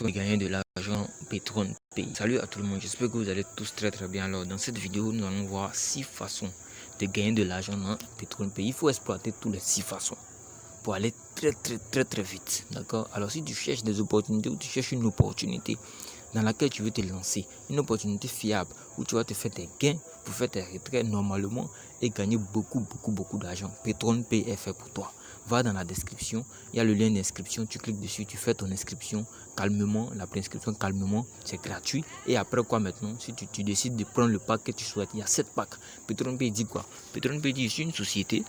de gagner de l'argent Petron Pay. Salut à tout le monde, j'espère que vous allez tous très bien. Alors dans cette vidéo, nous allons voir 6 façons de gagner de l'argent dans Petron Pay. Il faut exploiter toutes les 6 façons pour aller très vite. D'accord? Alors si tu cherches des opportunités ou tu cherches une opportunité dans laquelle tu veux te lancer, une opportunité fiable où tu vas te faire des gains pour faire tes retraits normalement et gagner beaucoup d'argent, Petron Pay est fait pour toi. Va dans la description, il y a le lien d'inscription, tu cliques dessus, tu fais ton inscription calmement, la préinscription calmement, c'est gratuit. Et après quoi maintenant, si tu décides de prendre le pack que tu souhaites, il y a 7 packs. Petron Pay dit quoi? Petron Pay dit c'est une société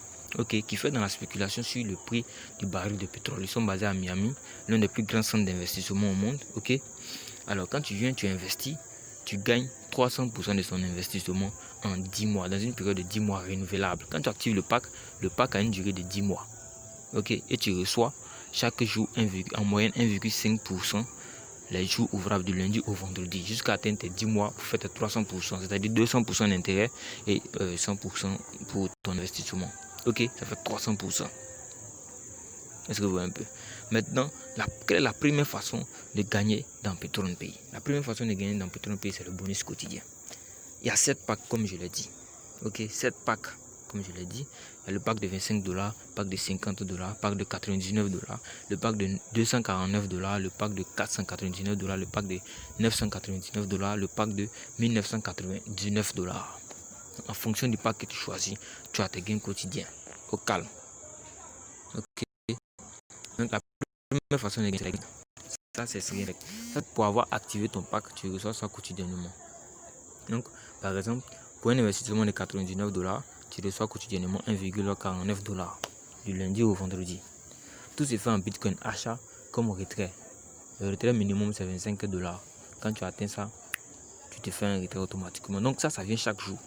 qui fait dans la spéculation sur le prix du baril de pétrole. Ils sont basés à Miami, l'un des plus grands centres d'investissement au monde. Alors quand tu viens, tu investis, tu gagnes 300% de son investissement en 10 mois, dans une période de 10 mois renouvelable. Quand tu actives le pack a une durée de 10 mois. Et tu reçois chaque jour en moyenne 1,5% les jours ouvrables du lundi au vendredi jusqu'à atteindre tes 10 mois pour faire tes 300%, c'est-à-dire 200% d'intérêt et 100% pour ton investissement. Ça fait 300%. Est-ce que vous voyez un peu? Maintenant, quelle est la première façon de gagner dans Petron Pay? La première façon de gagner dans Petron Pay, c'est le bonus quotidien. Il y a 7 packs comme je l'ai dit. 7 packs comme je l'ai dit. Il y a le pack de $25, pack de $50, pack de $99, le pack de $249, le pack de $499, le pack de $999, le pack de $1999. En fonction du pack que tu choisis, tu as tes gains quotidiens au calme. Donc la première façon de gagner, ça c'est direct. Pour avoir activé ton pack, tu reçois ça quotidiennement. Donc par exemple, pour un investissement de $99, tu reçois quotidiennement $1,49 du lundi au vendredi. Tout se fait en Bitcoin, achat comme retrait. Le retrait minimum c'est $25. Quand tu atteins ça, tu te fais un retrait automatiquement. Donc ça vient chaque jour.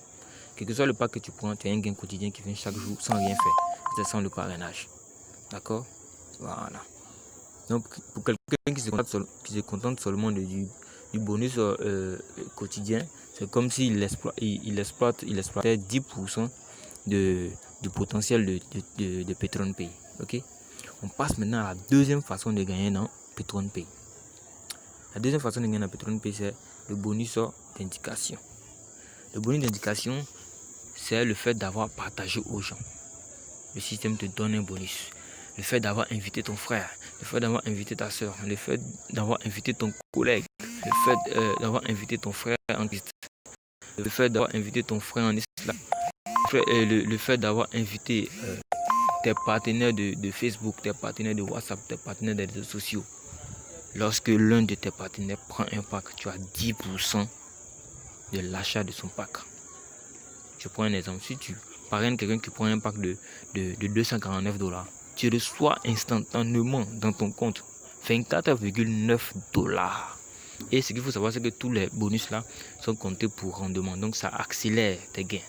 Quel que soit le pack que tu prends, tu as un gain quotidien qui vient chaque jour sans rien faire. C'est sans le parrainage. D'accord? Voilà. Donc pour quelqu'un qui se contente seulement du bonus quotidien, c'est comme s'il exploitait 10% du potentiel de Petron Pay. On passe maintenant à la deuxième façon de gagner dans Petron Pay. La deuxième façon de gagner dans Petron Pay, c'est le bonus d'indication. Le bonus d'indication, c'est le fait d'avoir partagé aux gens. Le système te donne un bonus. Le fait d'avoir invité ton frère, le fait d'avoir invité ta soeur, le fait d'avoir invité ton collègue, le fait d'avoir invité ton frère en Christ, le fait d'avoir invité ton frère en islam, le fait d'avoir invité tes partenaires de Facebook, tes partenaires de WhatsApp, tes partenaires des réseaux sociaux. Lorsque l'un de tes partenaires prend un pack, tu as 10% de l'achat de son pack. Je prends un exemple. Si tu parraines quelqu'un qui prend un pack de $249, tu reçois instantanément dans ton compte $24,9. Et ce qu'il faut savoir, c'est que tous les bonus là sont comptés pour rendement. Donc ça accélère tes gains.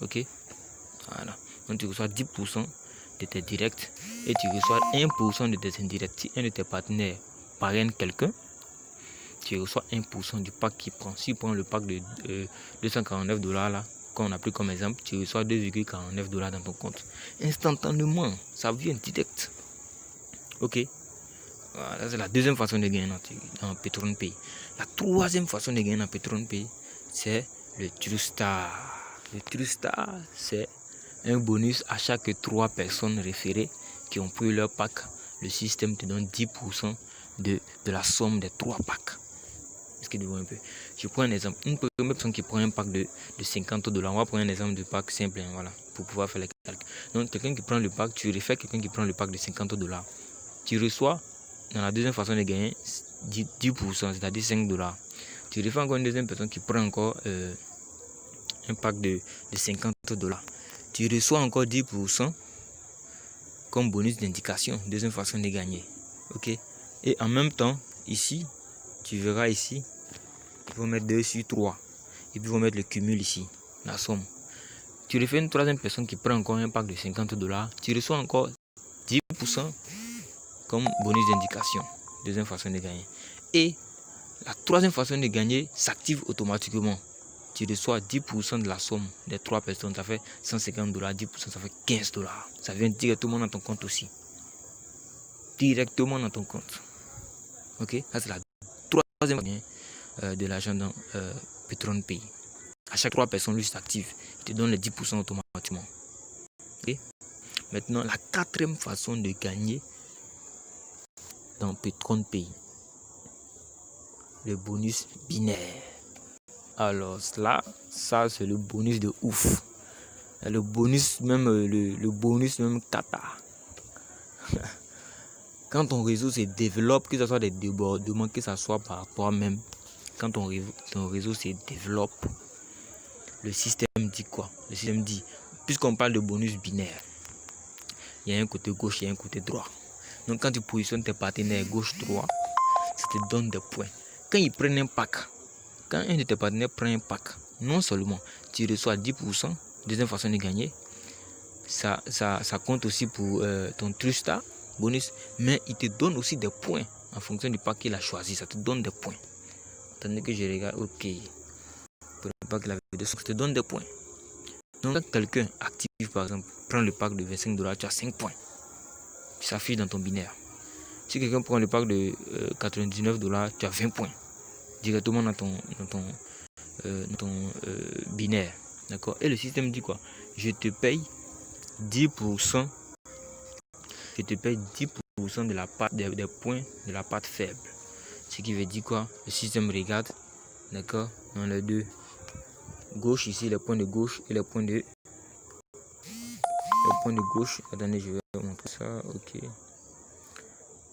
Voilà. Donc tu reçois 10% de tes directs et tu reçois 1% de tes indirects. Si un de tes partenaires parraine quelqu'un, tu reçois 1% du pack qu'il prend. S'il prend le pack de $249 là, qu'on a pris comme exemple, tu reçois $2,49 dans ton compte. Instantanément, ça vient direct. Voilà, c'est la deuxième façon de gagner dans Petron Pay. La troisième façon de gagner dans Petron Pay, c'est le TrueStar. Le TrueStar, c'est un bonus à chaque 3 personnes référées qui ont pris leur pack. Le système te donne 10% de la somme des 3 packs. Un peu. Je prends un exemple. Une première personne qui prend un pack de $50. On va prendre un exemple de pack simple, voilà, pour pouvoir faire les calculs. Donc, quelqu'un qui prend le pack, tu refais quelqu'un qui prend le pack de $50. Tu reçois, dans la deuxième façon de gagner, 10%, c'est-à-dire $5. Tu refais encore une deuxième personne qui prend encore un pack de $50. Tu reçois encore 10% comme bonus d'indication, deuxième façon de gagner. Et en même temps, ici, tu verras ici, il faut mettre 2 sur 3. Et puis il faut mettre le cumul ici, la somme. Tu refais une troisième personne qui prend encore un pack de $50. Tu reçois encore 10% comme bonus d'indication. Deuxième façon de gagner. Et la troisième façon de gagner s'active automatiquement. Tu reçois 10% de la somme des 3 personnes. Ça fait $150. 10%, ça fait $15. Ça vient directement dans ton compte aussi. Directement dans ton compte. Ça c'est la troisième gain de l'argent dans Petron Pay. À chaque 3 personnes, lui, c'est actif. Il te donne les 10% automatiquement. Okay? Maintenant, la quatrième façon de gagner dans Petron Pay, le bonus binaire. Alors ça c'est le bonus de ouf. Le bonus même, le bonus même cata. Quand ton réseau se développe, que ce soit des débordements, que ce soit par toi-même, quand ton réseau se développe, le système dit quoi? Le système dit, puisqu'on parle de bonus binaire, il y a un côté gauche et un côté droit. Donc quand tu positionnes tes partenaires gauche-droit, ça te donne des points. Quand ils prennent un pack, quand un de tes partenaires prend un pack, non seulement tu reçois 10%, deuxième façon de gagner, ça compte aussi pour ton Trusta bonus, mais il te donne aussi des points en fonction du pack qu'il a choisi. Ça te donne des points. Attendez que je regarde. Ok. Pour le pack de la vidéo, ça te donne des points. Donc, quand quelqu'un active, par exemple, prend le pack de $25, tu as 5 points qui s'affichent dans ton binaire. Si quelqu'un prend le pack de $99, tu as 20 points directement dans ton binaire. D'accord? Et le système dit quoi? Je te paye 10%. Je te paye 10% de la part des points de la part faible. Ce qui veut dire quoi? Le système regarde, d'accord, dans les deux gauche ici, les points de gauche et les points de gauche. Attendez, je vais vous montrer ça. Ok.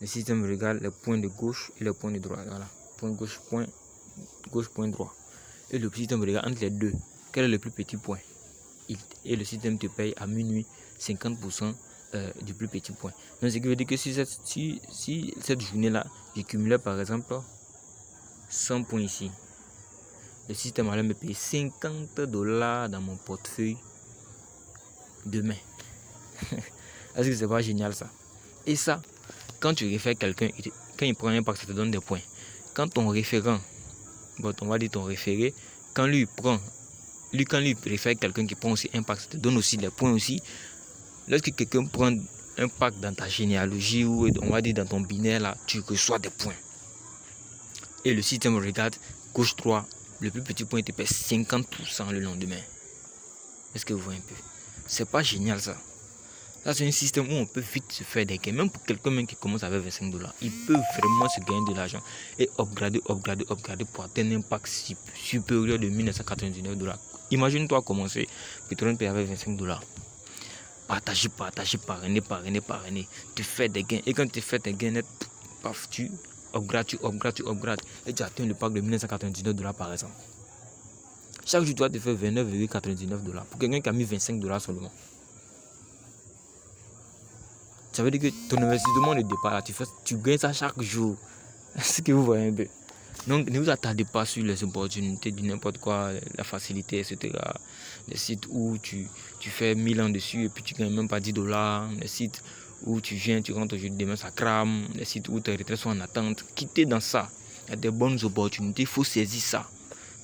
Le système regarde les points de gauche et les points de droite. Voilà. Point gauche, point droit. Et le système regarde entre les deux. Quel est le plus petit point? Et le système te paye à minuit 50% du plus petit point. Donc, ce qui veut dire que si cette journée-là, j'ai cumulé par exemple 100 points ici, le système allait me payer $50 dans mon portefeuille demain. Est-ce que c'est pas génial ça? Et ça, quand tu réfères quelqu'un, quand il prend un pack, ça te donne des points. Quand ton référent, bon, on va dire ton référé, quand lui réfère quelqu'un qui prend aussi un pack, ça te donne aussi des points aussi. Lorsque quelqu'un prend un pack dans ta généalogie ou on va dire dans ton binaire là, tu reçois des points. Et le système regarde gauche 3, le plus petit point te paie 50% le lendemain. Est-ce que vous voyez un peu? C'est pas génial ça? Là, c'est un système où on peut vite se faire des gains. Même pour quelqu'un qui commence avec $25, il peut vraiment se gagner de l'argent et upgrader pour atteindre un pack supérieur de $1999. Imagine-toi commencer Petron Pay avec $25. Partager, parrainer. Tu fais des gains. Et quand tu fais des gains, paf, tu upgrades. Et tu atteins le pack de $1999 par exemple. Chaque jour, tu vas te faire $29,99 pour quelqu'un qui a mis $25 seulement. Ça veut dire que ton investissement de départ, là, tu gagnes ça chaque jour. Est-ce que vous voyez un peu? Donc, ne vous attardez pas sur les opportunités de n'importe quoi, la facilité, etc. Les sites où tu fais 1000 ans dessus et puis tu ne gagnes même pas $10. Les sites où tu viens, tu rentres aujourd'hui, demain ça crame. Les sites où tes retraites sont en attente. Quittez dans ça. Il y a des bonnes opportunités, il faut saisir ça.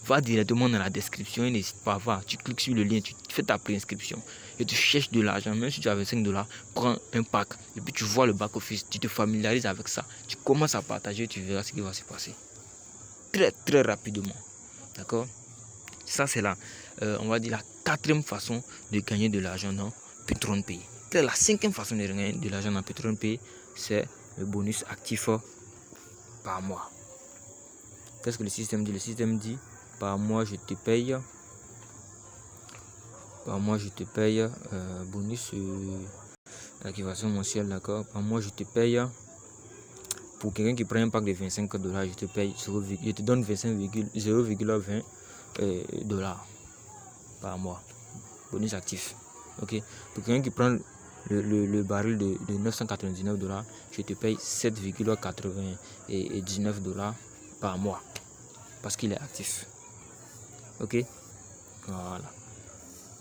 Va directement dans la description et n'hésite pas, va. Tu cliques sur le lien, tu fais ta préinscription et tu cherches de l'argent. Même si tu as $25, prends un pack et puis tu vois le back-office, tu te familiarises avec ça. Tu commences à partager, tu verras ce qui va se passer. Très rapidement. D'accord? Ça, c'est on va dire la quatrième façon de gagner de l'argent dans Petron Pay. La cinquième façon de gagner de l'argent dans Petron Pay, c'est le bonus actif par mois. Qu'est-ce que le système dit? Le système dit, par mois, je te paye. Bonus activation mensuelle, d'accord? Par mois, je te paye. Pour quelqu'un qui prend un pack de $25, je te paye, je te donne 0,20 dollars par mois. Bonus actif. Ok. Pour quelqu'un qui prend le baril de $999, je te paye 7,99 dollars par mois. Parce qu'il est actif. Ok. Voilà.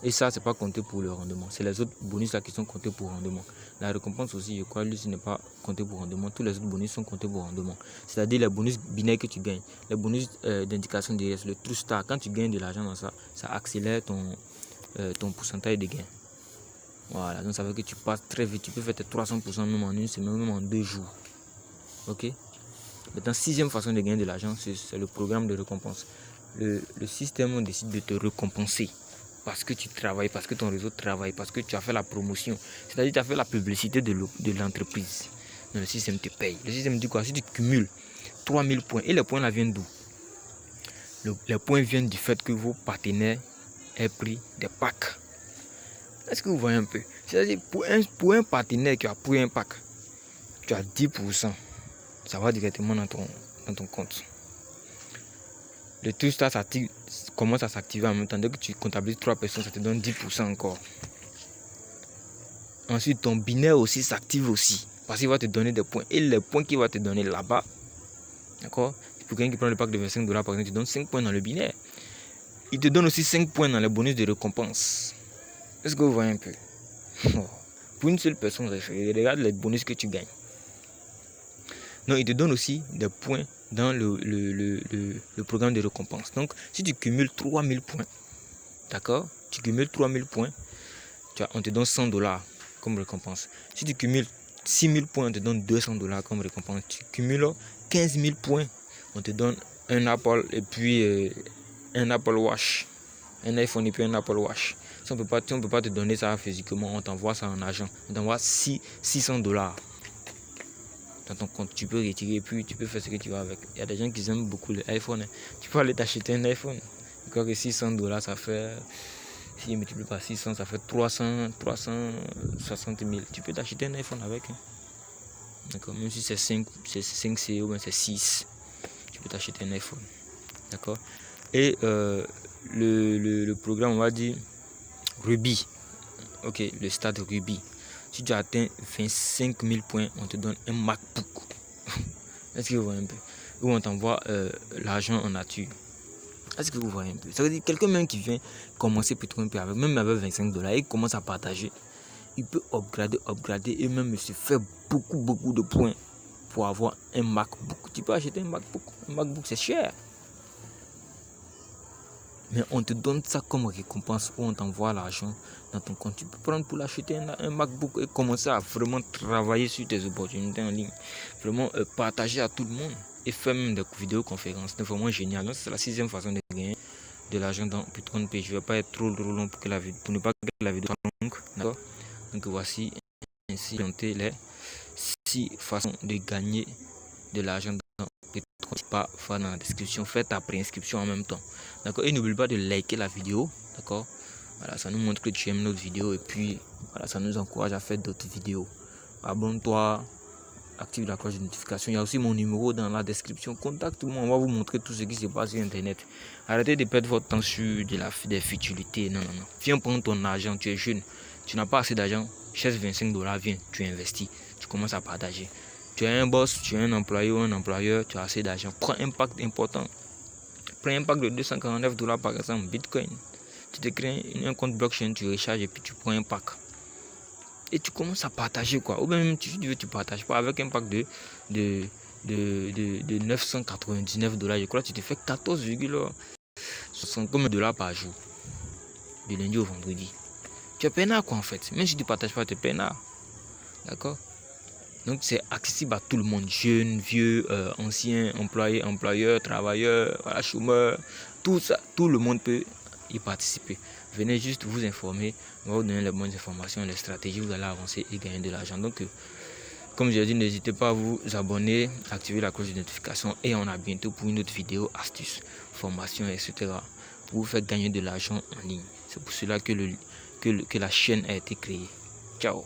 Et ça, c'est pas compté pour le rendement. C'est les autres bonus là qui sont comptés pour rendement. La récompense aussi, je crois, lui, ce n'est pas compté pour rendement. Tous les autres bonus sont comptés pour rendement. C'est-à-dire les bonus binaires que tu gagnes. Les bonus d'indication de le True Star. Quand tu gagnes de l'argent dans ça, ça accélère ton pourcentage de gain. Voilà. Donc ça veut dire que tu passes très vite. Tu peux faire tes 300% même en une semaine, même en 2 jours. Ok. Maintenant, sixième façon de gagner de l'argent, c'est le programme de récompense. Le système décide de te récompenser parce que tu travailles, parce que ton réseau travaille, parce que tu as fait la promotion. C'est-à-dire que tu as fait la publicité de l'entreprise. Le système te paye. Le système dit quoi? Si tu cumules 3000 points, et les points là viennent d'où? Les points viennent du fait que vos partenaires aient pris des packs. Est-ce que vous voyez un peu? C'est-à-dire pour un partenaire qui a pris un pack, tu as 10%. Ça va directement dans ton compte. Le tout ça commence à s'activer en même temps. Dès que tu comptabilises 3 personnes, ça te donne 10% encore. Ensuite, ton binaire aussi s'active aussi. Parce qu'il va te donner des points. Et les points qu'il va te donner là-bas, d'accord? Pour quelqu'un qui prend le pack de 25 $, par exemple, tu donnes 5 points dans le binaire. Il te donne aussi 5 points dans les bonus de récompense. Est-ce que vous voyez un peu? Pour une seule personne, regarde les bonus que tu gagnes. Donc, il te donne aussi des points dans le programme de récompense. Donc, si tu cumules 3000 points, d'accord? Tu cumules 3000 points, on te donne 100 $ comme récompense. Si tu cumules 6000 points, on te donne 200 $ comme récompense. Tu cumules 15 000 points, on te donne un Apple et puis un Apple Watch. Un iPhone et puis un Apple Watch. Si on ne peut pas te donner ça physiquement, on t'envoie ça en argent. On t'envoie 600 $ dans ton compte. Tu peux retirer et puis tu peux faire ce que tu veux avec. Il y a des gens qui aiment beaucoup l'iPhone. Tu peux aller t'acheter un iPhone. Je crois que 600 $ ça fait... Si je multiplie par 600, ça fait 360 000. Tu peux t'acheter un iPhone avec. D'accord. Même si c'est 5C ou bien c'est 6. Tu peux t'acheter un iPhone. D'accord. Et le programme, on va dire Ruby. Ok, le stade Ruby. Si tu as atteint 25 000 points, on te donne un MacBook. Est-ce que vous voyez un peu? Ou on t'envoie l'argent en nature. Est-ce que vous voyez un peu? Ça veut dire quelqu'un même qui vient commencer peut-être un peu avec, même avec 25 $, il commence à partager. Il peut upgrader et même se faire beaucoup de points pour avoir un MacBook. Tu peux acheter un MacBook. Un MacBook, c'est cher. Mais on te donne ça comme récompense ou on t'envoie l'argent dans ton compte. Tu peux prendre pour l'acheter un MacBook et commencer à vraiment travailler sur tes opportunités en ligne. Vraiment partager à tout le monde et faire même des vidéoconférences. C'est vraiment génial. Donc c'est la sixième façon de gagner de l'argent dans Bitcoin Pay. Je ne vais pas être trop long pour ne pas que la vidéo soit longue. D'accord? Donc voici ainsi les 6 façons de gagner de l'argent dans Bitcoin. Pas faire dans la description, fais ta préinscription en même temps, d'accord? Et n'oublie pas de liker la vidéo, d'accord? Voilà, ça nous montre que tu aimes notre vidéo et puis voilà, ça nous encourage à faire d'autres vidéos. Abonne-toi, active la cloche de notification. Il y a aussi mon numéro dans la description. Contacte-moi, on va vous montrer tout ce qui se passe sur internet. Arrêtez de perdre votre temps sur des futilités. Non. Viens prendre ton argent, tu es jeune, tu n'as pas assez d'argent, cherche 25 $, viens, tu investis, tu commences à partager. Tu es un boss, tu es un employé ou un employeur, tu as assez d'argent. Prends un pack important. Prends un pack de 249 $ par exemple, Bitcoin. Tu te crées un compte blockchain, tu recharges et puis tu prends un pack. Et tu commences à partager quoi. Ou même tu partages pas avec un pack de 999 $. Je crois que tu te fais 14,60 $ par jour. De lundi au vendredi. Tu es peinard quoi en fait. Même si tu ne partages pas, tu es peinard. D'accord? Donc c'est accessible à tout le monde, jeunes, vieux, anciens, employés, employeurs, travailleurs, voilà, chômeurs, tout ça, tout le monde peut y participer. Venez juste vous informer, on va vous donner les bonnes informations, les stratégies, vous allez avancer et gagner de l'argent. Donc comme je l'ai dit, n'hésitez pas à vous abonner, activer la cloche de notification et on a bientôt pour une autre vidéo, astuces, formations, etc. pour vous faire gagner de l'argent en ligne. C'est pour cela que la chaîne a été créée. Ciao.